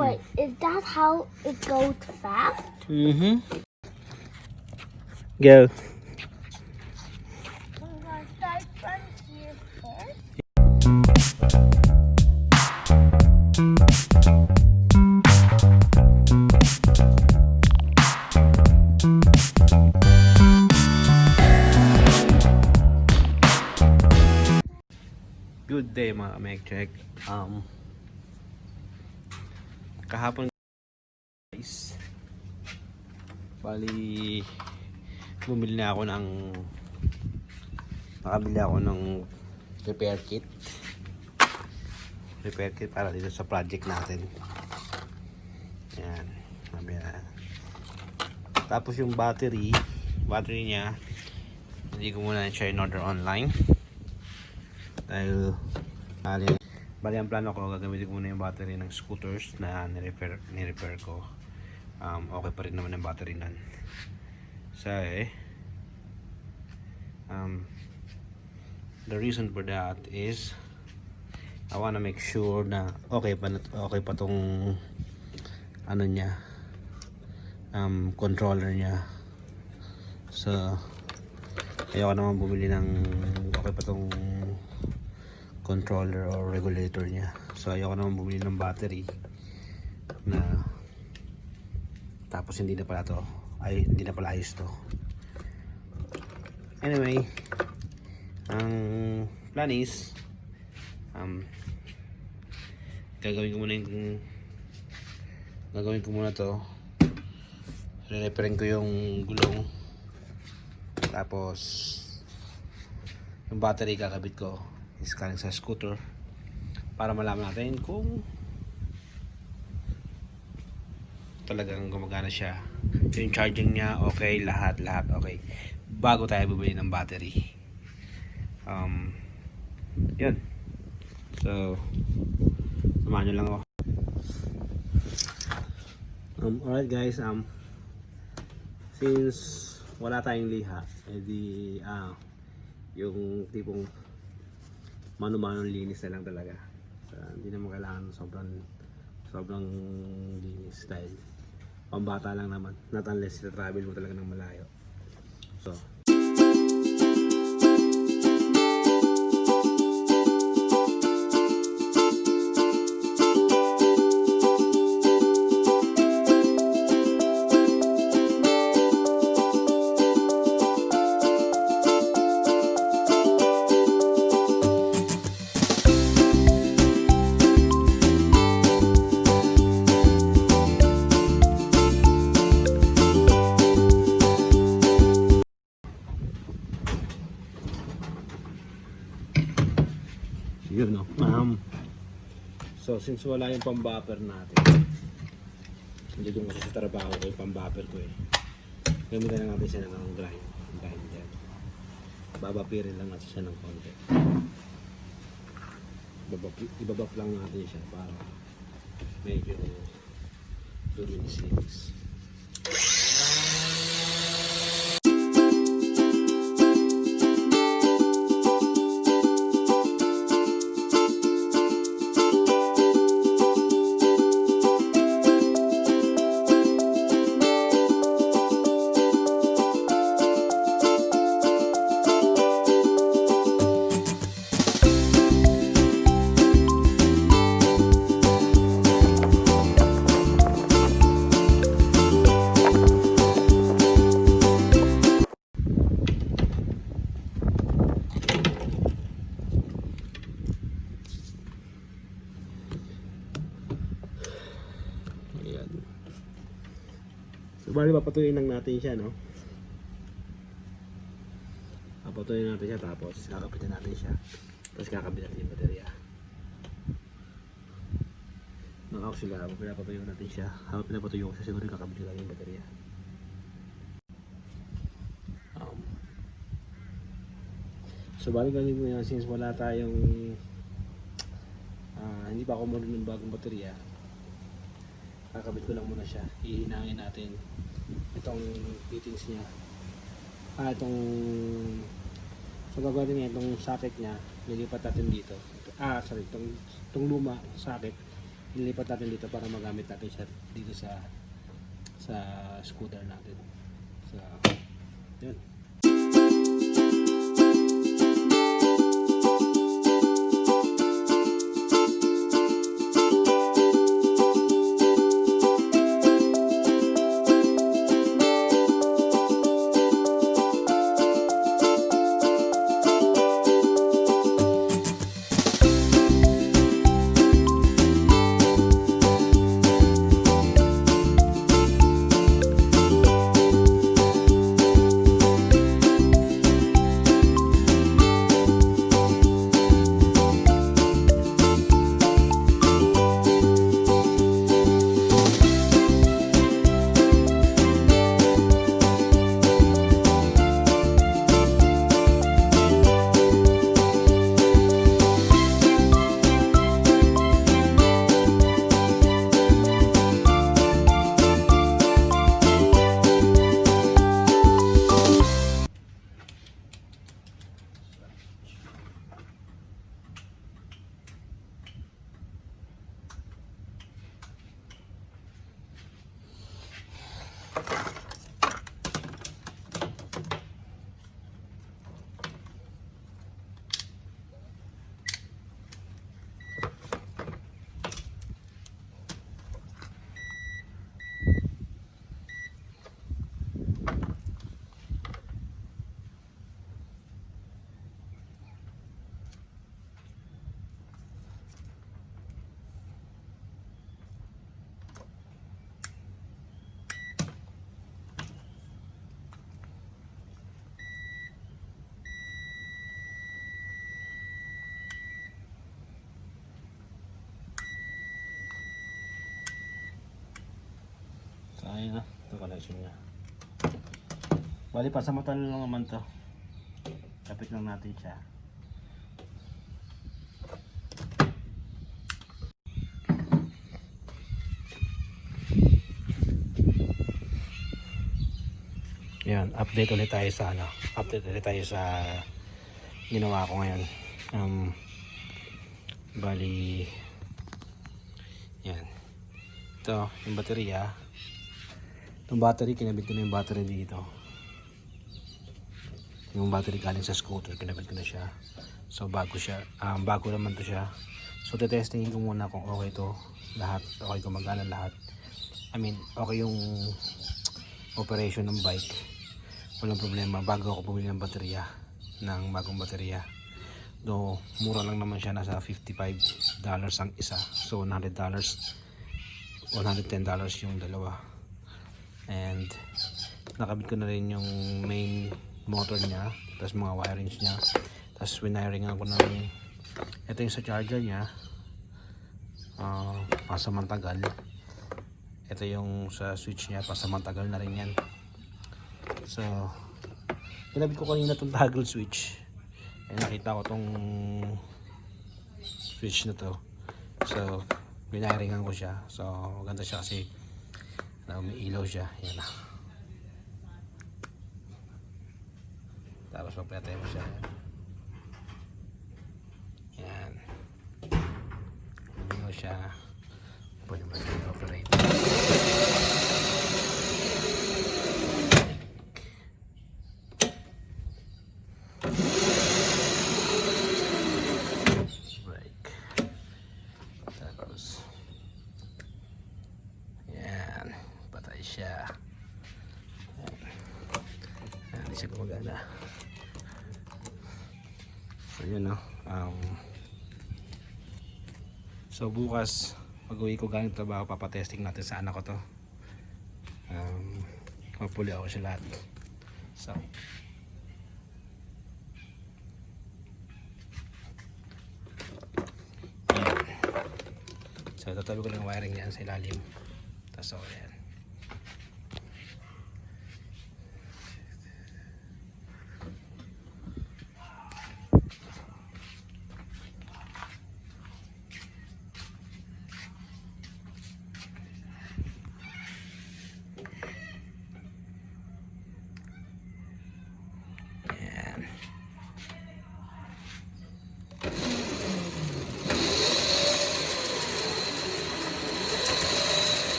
Wait, is that how it goes fast? Mm-hmm. Go. I'm gonna start from here first. Good day mga mek'check. Kahapon guys, bali nakabili ako ng repair kit para dito sa project natin. Ayan, tapos yung battery niya, hindi ko muna siya in order online dahil bali ang plano ko, gagamitin ko muna yung battery ng scooters na ni-repair ko. Okay pa rin naman ang battery nun. So the reason for that is I wanna make sure na okay pa tong ano niya, controller niya. So ayoko naman bumili ng okay pa tong controller or regulator niya. So ayoko naman bumili ng battery na tapos hindi na pala ayos to. Anyway, ang plan is gagawin ko muna to. Re-repairin ko yung gulong, tapos yung battery kakabit ko is galing sa scooter para malaman natin kung talagang gumagana siya, yung charging niya okay, lahat okay, bago tayo bibili ng battery. Yun, so samahan nyo lang ako. Alright guys, since wala tayong liha, edi yung tipong mano-mano linis na lang talaga. So, hindi naman kailangan sobrang linis dahil pambata lang naman, not unless travel mo talaga ng malayo. So yun, no? So since wala yung pambuffer natin, hindi doon kasi sa trabaho ko yung pambuffer ko gamitan na natin siya ng grinder. Babapirin lang natin siya ng konti. Ibabap lang natin siya para medyo luminis. So bali papatuyin lang natin siya, no? Papatuyin natin siya, tapos kakapitan natin siya. Tapos kakabit natin yung baterya. No, actually, habang pinapatuyo natin siya, siguro kakabit lang yung baterya. So bali ganun mo yan, since wala tayong hindi pa ako marunong ng bagong baterya, kakabit ko lang muna siya. Ihinangin natin itong fittings niya, so gagawin niya itong socket niya, lilipat natin dito. Itong luma socket Nilipat natin dito para magamit natin siya dito sa scooter natin. So, yun. Ayun na, ito connection niya. Bali, pasamatan lang naman to. Kapit lang natin siya. Yan, update ulit tayo sa ginawa ko ngayon. Bali, yan. Ito, yung baterya. Yung battery, kinabit ko na yung battery dito. Yung battery galing sa scooter, kinabit ko na siya. So bago naman to siya. So tetestingin ko muna kung okay to lahat, okay gumagana lahat. I mean, okay yung operation ng bike. Walang problema bago ako bumili ng baterya, ng bagong baterya. Though mura lang naman siya, nasa $55 ang isa. So $100, $110 yung dalawa. And nakabit ko na rin yung main motor niya, tapos mga wirings niya, tapos winiringan ko ng ito yung sa charger niya, pasamantagal. Ito yung sa switch niya, pasamantagal na rin yan. So kinabit ko kanina itong toggle switch, nakita ko tong switch na to. So winiringan ko siya. So maganda siya kasi may ilaw siya. Yan na. Tapos magpatay mo siya. Yan. Hindi mo siya pwede mo siya operate. Brake. Tapos yan. Patay siya. Yan. Hindi siya gumagana. So yun, no. So bukas pag-uwi ko galing trabaho, papatesting natin sa anak ko to. Hopefully ako siya lahat. So so tatabi ko lang wiring yan sa ilalim. Tapos so yan.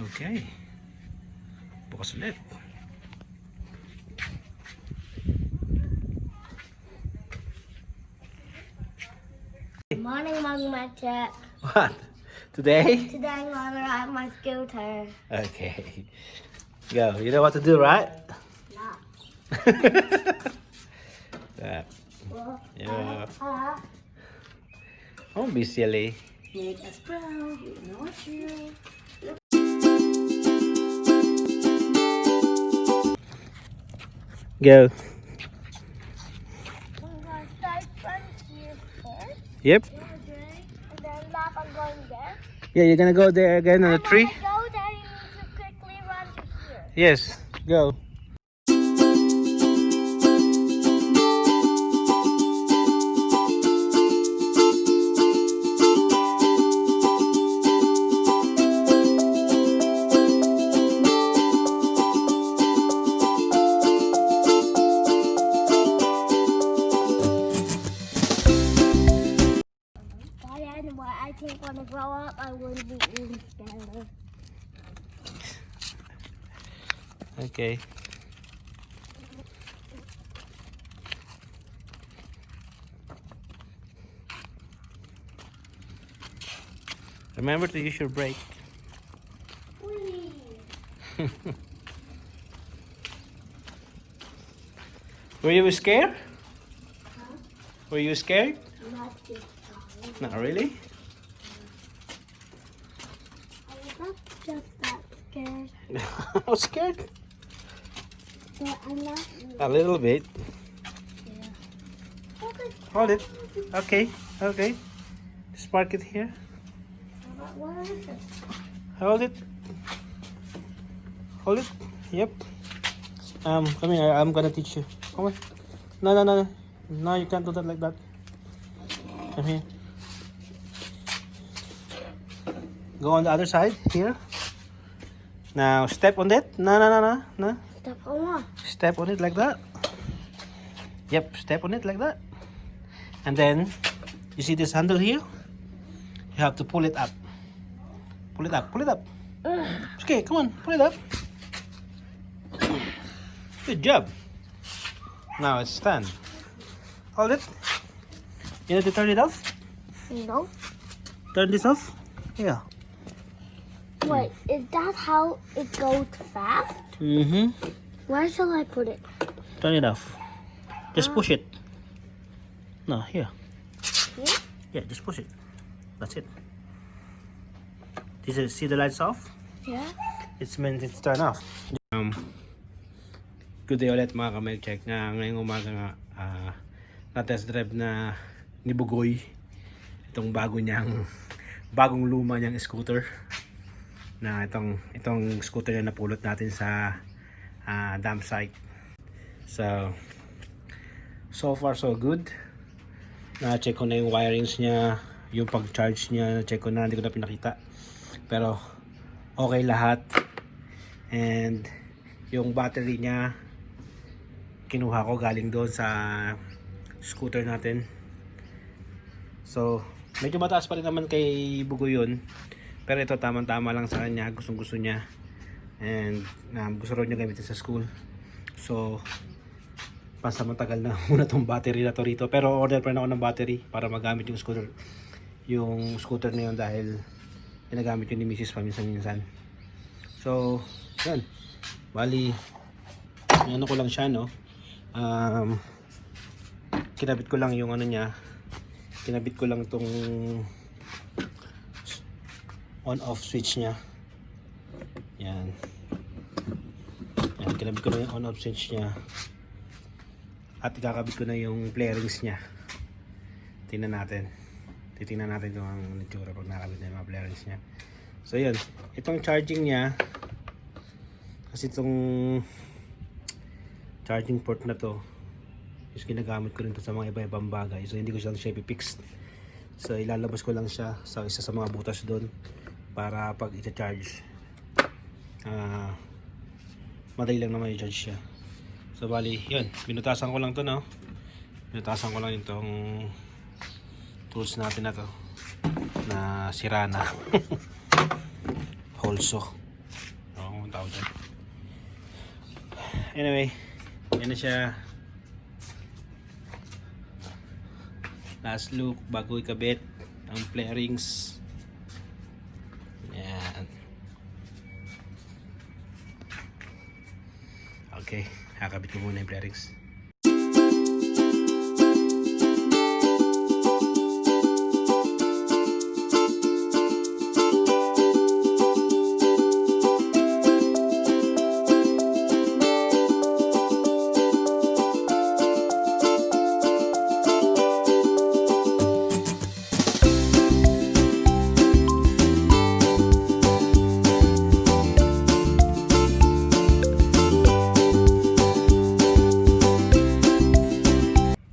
Okay. Bukas ulit. Morning, mek'check. What? Today? Today, Mother, I have my scooter. Okay. Go. You know what to do, right? No. That. Well, Yeah. Don't be silly. make us proud. You know what you. Go. I'm gonna start from here first. Yep. Okay. And then lap, I'm going there. Yeah, you're gonna go there again on the tree? When I go there, you need to quickly run to here. Yes. Go. But I think when I grow up, I wouldn't be eating scared. Okay. Remember to use your brake. Were you scared? Huh? Were you scared? Not this time. Not really. I'm not just that scared. I was scared. But I'm not. A little bit. Yeah. Okay. Hold it. Okay. Okay. Just park it here. What is it? Hold it. Hold it. Yep. Come here. I'm gonna teach you. Come on. No, no, no, no. No, you can't do that like that. Come here. Go on the other side here. Now step on it. No, no, no, no, no. Step on. Step on it like that. Yep. Step on it like that. And then you see this handle here. You have to pull it up. Pull it up. Pull it up. Okay, come on. Pull it up. Good job. Now it's stand. Hold it. You need to turn it off. No. Turn this off. Yeah. Wait, is that how it goes fast? Mm-hmm. Where shall I put it? Turn it off. Just push it. No, here. Here? Yeah, just push it. That's it. Did you see the lights off? Yeah. It's meant it's turned off. Good day ulit mga ka-mek'check. Ngayong umaga nga na-test drive na ni Bugoy itong bagong luma niyang scooter na itong scooter na napulot natin sa dump site. So far so good. Na-check ko na yung wirings niya, yung pag-charge niya, na-check ko na, hindi ko na pinakita. Pero okay lahat. And yung battery niya kinuha ko galing doon sa scooter natin. So medyo mataas pa rin naman kay Bugoy yun, pero ito tamang-tama lang sa kanya, gustong-gusto niya. And gusto rin niya gamitin sa school. So pasamatagal na muna tong battery na to rito, pero order pa rin ako ng battery para magamit yung scooter na yun, dahil ginagamit yun ni Mrs. paminsan-minsan. So yan, bali ano ko lang siya, no? Kinabit ko lang yung ano niya, kinabit ko lang tong on off switch niya. Yan, kinabit ko na yung on off switch niya, at ikakabit ko na yung flarings niya. Titingnan natin kung ang itsura pag nakabit na yung mga flarings niya. So yun, itong charging niya, kasi itong charging port na to is ginagamit ko rin to sa mga iba-ibang bagay. So hindi ko siya i-fix. So ilalabas ko lang siya sa isa sa mga butas doon para pag i-charge madali lang naman i-charge siya. So bali yun, binutasan ko lang to, no? Binutasan ko lang itong tools natin na to na sira na. also. Oo, tawag dyan. Anyway, yan na siya. Last look bago ikabit ang play rings. Yan. Okay, kakabit ko muna yung play rings.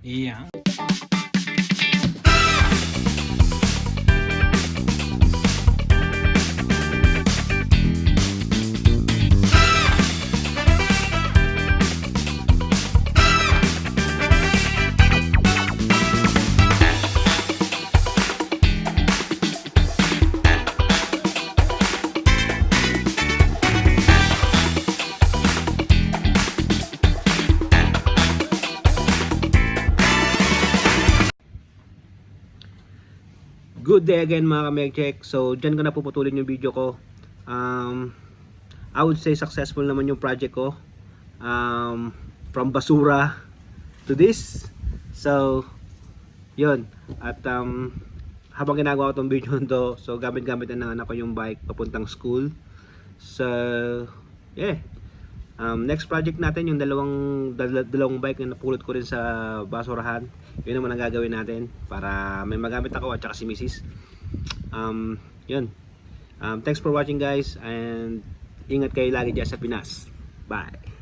Yeah. Good day again mga ka-mek'check. So, dyan ko na puputulin yung video ko. I would say successful naman yung project ko. From basura to this. So, yun. At habang ginagawa ko itong video nito, so gamit-gamit na anak ko yung bike papuntang school. So, yeah. Next project natin, yung dalawang bike na napulot ko rin sa basurahan. Yun naman ang gagawin natin para may magamit ako at saka si Mrs. Yun. Thanks for watching guys, and ingat kayo lagi dyan sa Pinas. Bye.